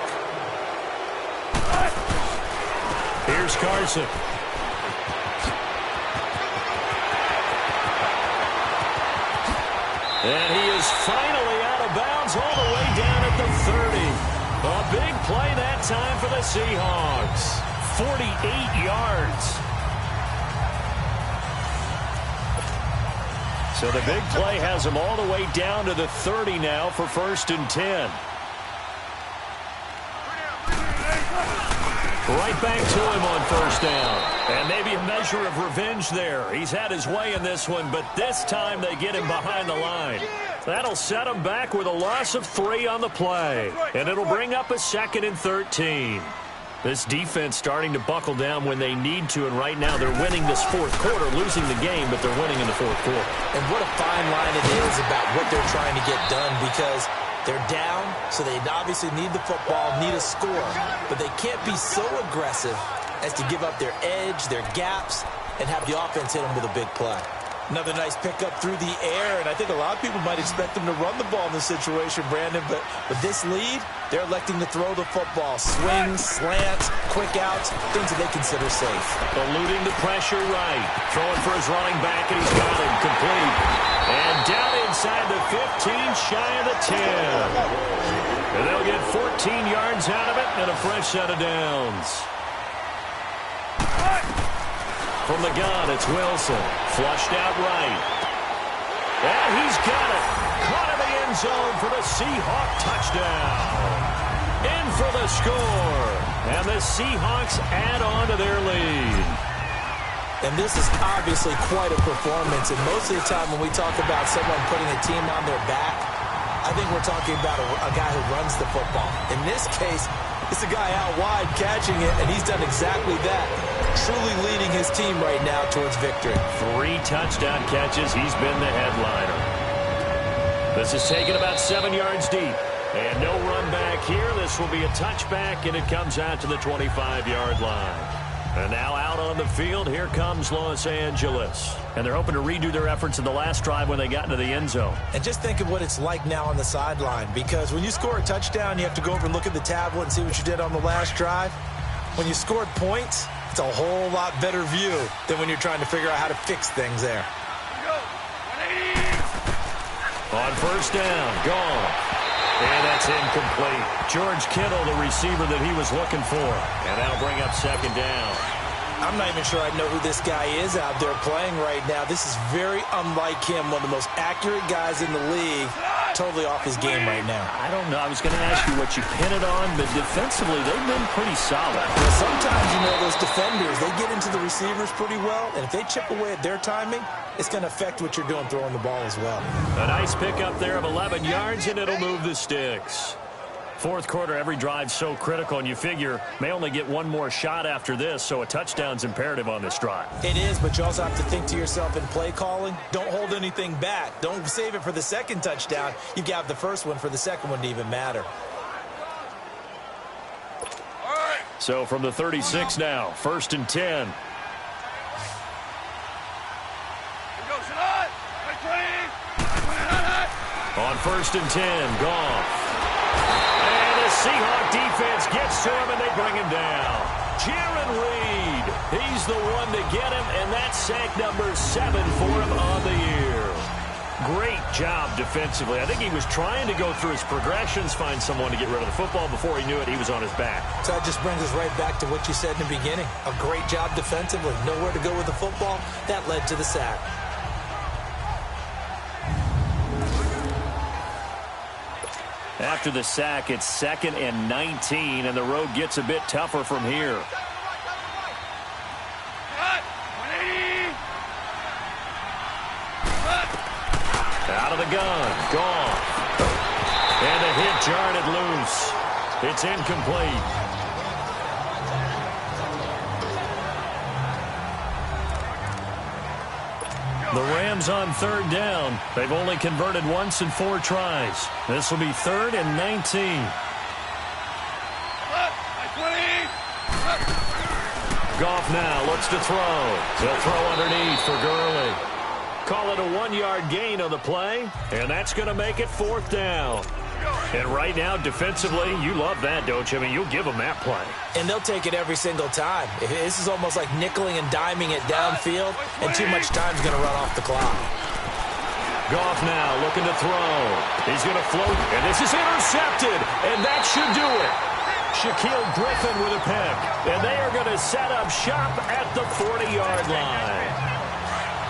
Here's Carson. And he is finally out of bounds all the way down at the 30. A big play that time for the Seahawks. 48 yards. So the big play has him all the way down to the 30 now for 1st and 10. Right back to him on 1st down. And maybe a measure of revenge there. He's had his way in this one, but this time they get him behind the line. That'll set him back with a loss of 3 on the play. And it'll bring up a 2nd and 13. This defense starting to buckle down when they need to, and right now they're winning this 4th quarter, losing the game, but they're winning in the 4th quarter. And what a fine line it is about what they're trying to get done, because they're down, so they obviously need the football, need a score, but they can't be so aggressive as to give up their edge, their gaps, and have the offense hit them with a big play. Another nice pickup through the air, and I think a lot of people might expect them to run the ball in this situation, Brandon, but with this lead, they're electing to throw the football. Swings, slants, quick outs, things that they consider safe. Eluding the pressure right. Throwing for his running back, and he's got him complete. And down inside the 15, shy of the 10. And they'll get 14 yards out of it and a fresh set of downs. From the gun, it's Wilson. Flushed out right. And he's got it. Caught in the end zone for the Seahawk touchdown. In for the score. And the Seahawks add on to their lead. And this is obviously quite a performance. And most of the time when we talk about someone putting a team on their back, I think we're talking about a guy who runs the football. In this case, it's a guy out wide catching it, and he's done exactly that. Truly leading his team right now towards victory. 3 touchdown catches. He's been the headliner. This is taken about 7 yards deep. And no run back here. This will be a touchback, and it comes out to the 25-yard line. And now out on the field, here comes Los Angeles. And they're hoping to redo their efforts in the last drive when they got into the end zone. And just think of what it's like now on the sideline, because when you score a touchdown, you have to go over and look at the tablet and see what you did on the last drive. When you scored points, it's a whole lot better view than when you're trying to figure out how to fix things there. On first down, gone. And that's incomplete. George Kittle, the receiver that he was looking for. And that'll bring up second down. I'm not even sure I know who this guy is out there playing right now. This is very unlike him, one of the most accurate guys in the league. Totally off his game right now. I don't know. I was going to ask you what you pin it on, but defensively, they've been pretty solid. Well, sometimes, those defenders, they get into the receivers pretty well, and if they chip away at their timing, it's going to affect what you're doing throwing the ball as well. A nice pickup there of 11 yards, and it'll move the sticks. Fourth quarter, every drive's so critical, and you figure may only get one more shot after this, so a touchdown's imperative on this drive. It is, but you also have to think to yourself in play calling, don't hold anything back. Don't save it for the second touchdown. You got the first one for the second one to even matter. So from the 36 now, 1st and 10. On 1st and 10, Goff. And the Seahawk defense gets to him, and they bring him down. Jaron Reed, he's the one to get him, and that's sack number 7 for him on the year. Great job defensively. I think he was trying to go through his progressions, find someone to get rid of the football. Before he knew it, he was on his back. So that just brings us right back to what you said in the beginning. A great job defensively. Nowhere to go with the football. That led to the sack. After the sack, it's 2nd and 19, and the road gets a bit tougher from here. Out of the gun, gone. And the hit jarred it loose. It's incomplete. The Rams on 3rd down. They've only converted once in 4 tries. This will be 3rd and 19. Goff now looks to throw. He'll throw underneath for Gurley. Call it a 1-yard gain on the play, and that's going to make it 4th down. And right now, defensively, you love that, don't you? I mean, you'll give them that play. And they'll take it every single time. This is almost like nickeling and diming it downfield, and too much time's going to run off the clock. Goff now looking to throw. He's going to float, and this is intercepted, and that should do it. Shaquille Griffin with a pick, and they are going to set up shop at the 40-yard line.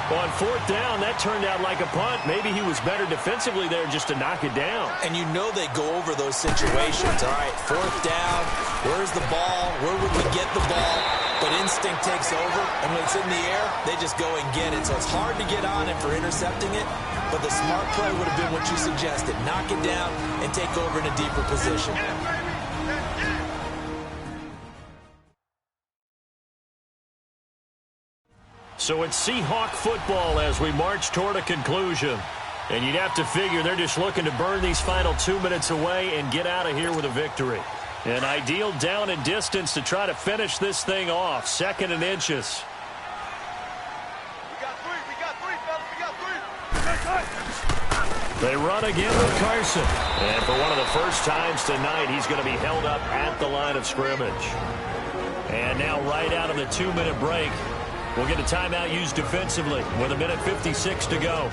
On 4th down, that turned out like a punt. Maybe he was better defensively there just to knock it down. And you know they go over those situations. All right, 4th down, where's the ball? Where would we get the ball? But instinct takes over, and when it's in the air, they just go and get it. So it's hard to get on it for intercepting it, but the smart play would have been what you suggested. Knock it down and take over in a deeper position. So it's Seahawk football as we march toward a conclusion. And you'd have to figure they're just looking to burn these final 2 minutes away and get out of here with a victory. An ideal down and distance to try to finish this thing off. 2nd and inches. We got three, fellas. They run again with Carson. And for one of the first times tonight, he's going to be held up at the line of scrimmage. And now right out of the 2-minute break, we'll get a timeout used defensively with 1:56 to go.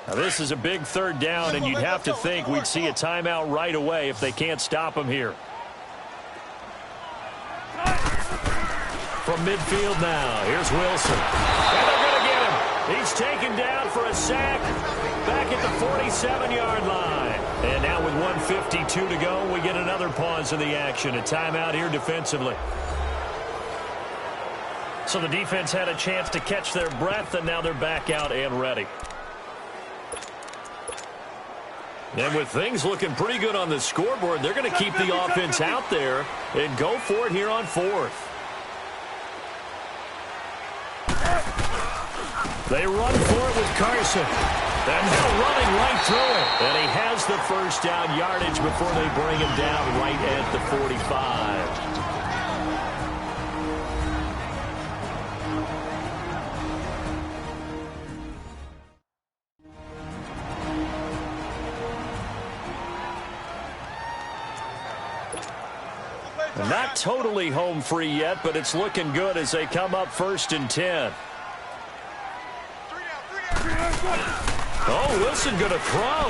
Now this is a big third down, and you'd have to think we'd see a timeout right away if they can't stop him here. From midfield now, here's Wilson. And they're going to get him. He's taken down for a sack back at the 47-yard line. And now with 1:52 to go, we get another pause in the action. A timeout here defensively. So the defense had a chance to catch their breath, and now they're back out and ready. And with things looking pretty good on the scoreboard, they're going to keep the offense out there and go for it here on 4th. They run for it with Carson. And now running right through it. And he has the first down yardage before they bring him down right at the 45. Not totally home free yet, but it's looking good as they come up 1st and 10. Oh, Wilson going to throw.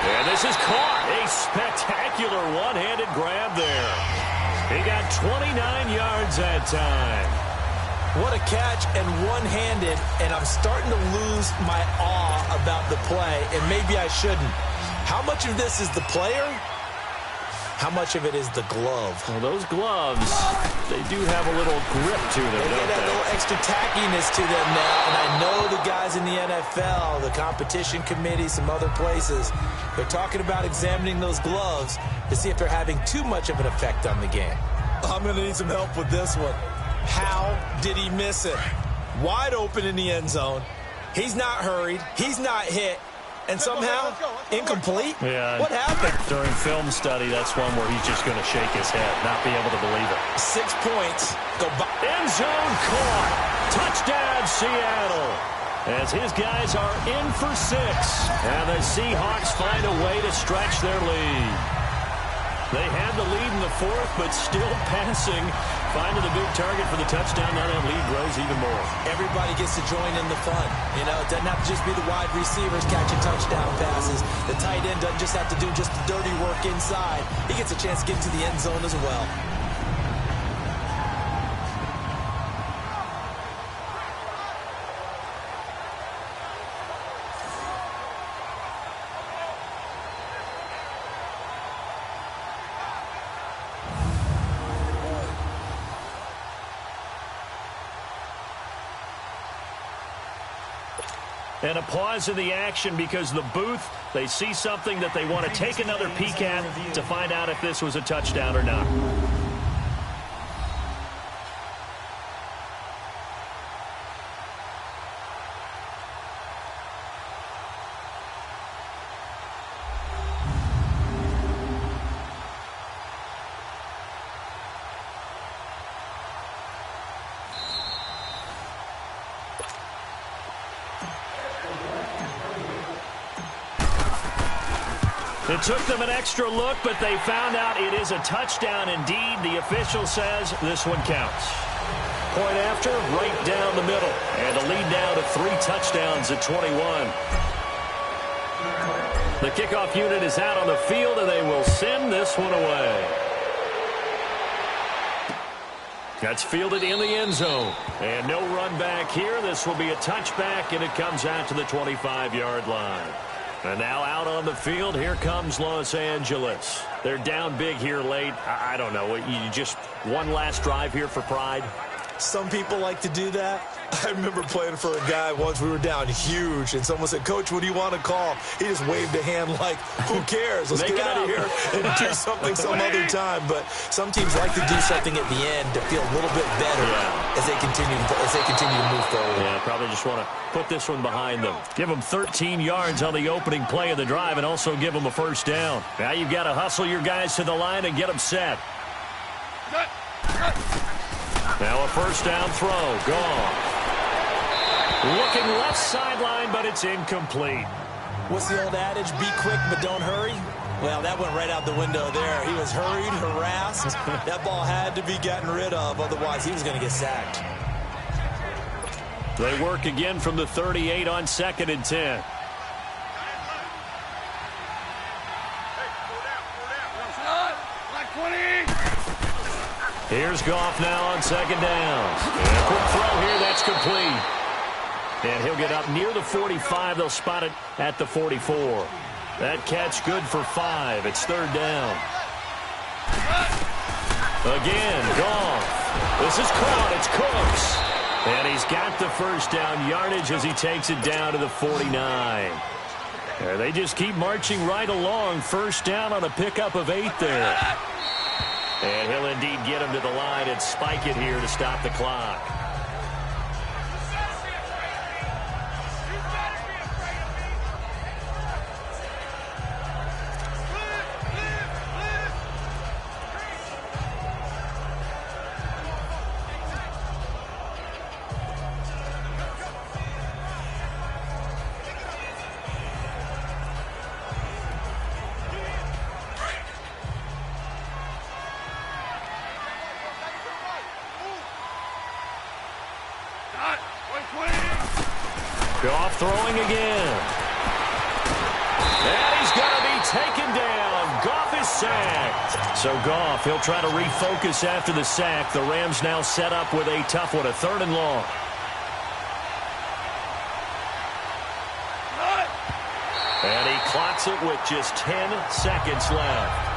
And this is caught. A spectacular one-handed grab there. He got 29 yards that time. What a catch, and one-handed, and I'm starting to lose my awe about the play, and maybe I shouldn't. How much of this is the player? How much of it is the glove? Well, those gloves, they do have a little grip to them, they don't get a little extra tackiness to them now, and I know the guys in the NFL, the competition committee, some other places, they're talking about examining those gloves to see if they're having too much of an effect on the game. I'm going to need some help with this one. How did he miss it? Wide open in the end zone. He's not hurried. He's not hit. And somehow, incomplete? Yeah. What happened? During film study, that's one where he's just going to shake his head, not be able to believe it. 6 points. Go by. End zone caught. Touchdown, Seattle. As his guys are in for 6. And the Seahawks find a way to stretch their lead. They had the lead in the 4th, but still passing. Finding the big target for the touchdown. Now that lead grows even more. Everybody gets to join in the fun. You know, it doesn't have to just be the wide receivers catching touchdown passes. The tight end doesn't just have to do just the dirty work inside. He gets a chance to get into the end zone as well. And a pause in the action because the booth, they see something that they want to take another peek at to find out if this was a touchdown or not. It took them an extra look, but they found out it is a touchdown indeed. The official says this one counts. Point after, right down the middle. And a lead now to 3 touchdowns at 21. The kickoff unit is out on the field, and they will send this one away. That's fielded in the end zone. And no run back here. This will be a touchback, and it comes out to the 25-yard line. And now out on the field, here comes Los Angeles. They're down big here late. I don't know. You just one last drive here for pride? Some people like to do that. I remember playing for a guy once. We were down huge, and someone said, "Coach, what do you want to call?" He just waved a hand like, "Who cares? Let's get out of here and do something some other time." But some teams like to do something at the end to feel a little bit better as they continue to move forward. Yeah, probably just want to put this one behind them. Give them 13 yards on the opening play of the drive and also give them a first down. Now you've got to hustle your guys to the line and get them set. Now a first down throw. Gone. Looking left sideline, but it's incomplete. What's the old adage? Be quick, but don't hurry. Well, that went right out the window there. He was hurried, harassed. That ball had to be gotten rid of, otherwise he was going to get sacked. They work again from the 38 on 2nd and 10. Here's Goff now on 2nd down. And a quick throw here, that's complete. And he'll get up near the 45. They'll spot it at the 44. That catch good for 5. It's 3rd down. Again, Goff. This is caught. It's Cooks. And he's got the first down yardage as he takes it down to the 49. They just keep marching right along. First down on a pickup of 8 there. And he'll indeed get him to the line and spike it here to stop the clock. Goff throwing again. And he's going to be taken down. Goff is sacked. So Goff, he'll try to refocus after the sack. The Rams now set up with a tough one, a 3rd and long. And he clocks it with just 10 seconds left.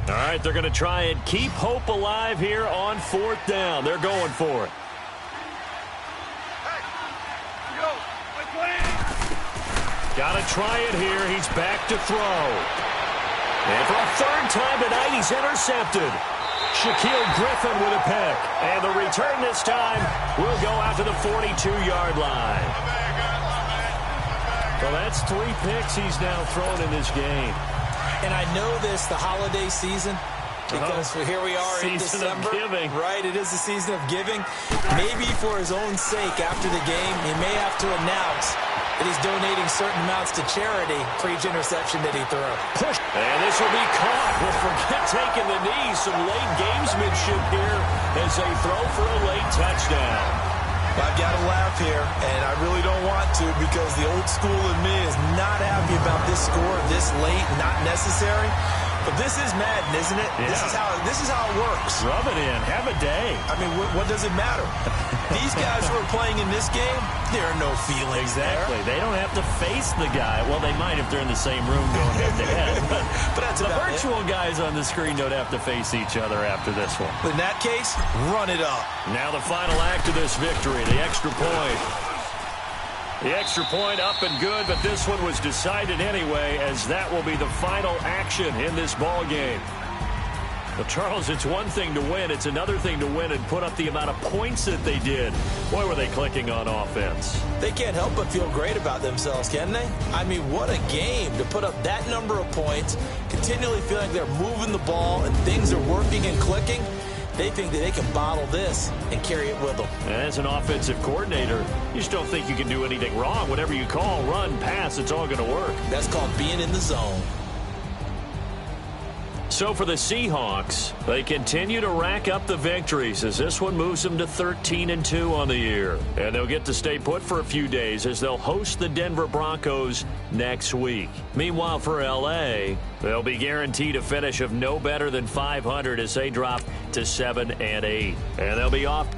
All right, they're going to try and keep hope alive here on 4th down. They're going for it. Got to try it here. He's back to throw. And for a 3rd time tonight, he's intercepted. Shaquille Griffin with a pick. And the return this time will go out to the 42-yard line. Well, that's 3 picks he's now thrown in this game. And I know this, the holiday season, because here we are in December. Giving. Right, it is the season of giving. Maybe for his own sake after the game, he may have to announce that he's donating certain amounts to charity for each interception that he threw. Push. And this will be caught. We'll forget taking the knee. Some late gamesmanship here as they throw for a late touchdown. I've got to laugh here, and I really don't want to because the old school in me is not happy about this score this late, not necessary. But this is Madden, isn't it? Yeah. This is how it works. Rub it in. Have a day. I mean, what does it matter? These guys who are playing in this game, there are no feelings Exactly. there. They don't have to face the guy. Well, they might if they're in the same room going head-to-head. But that's the about virtual guys on the screen don't have to face each other after this one. In that case, run it up. Now the final act of this victory, the extra point. The extra point up and good, but this one was decided anyway, as that will be the final action in this ball game. Well, Charles, it's one thing to win. It's another thing to win and put up the amount of points that they did. Boy, were they clicking on offense. They can't help but feel great about themselves, can they? I mean, what a game to put up that number of points, continually feeling like they're moving the ball and things are working and clicking. They think that they can bottle this and carry it with them. As an offensive coordinator, you just don't think you can do anything wrong. Whatever you call, run, pass, it's all going to work. That's called being in the zone. So for the Seahawks, they continue to rack up the victories as this one moves them to 13-2 on the year. And they'll get to stay put for a few days as they'll host the Denver Broncos next week. Meanwhile, for L.A., they'll be guaranteed a finish of no better than 500 as they drop to 7-8. And they'll be off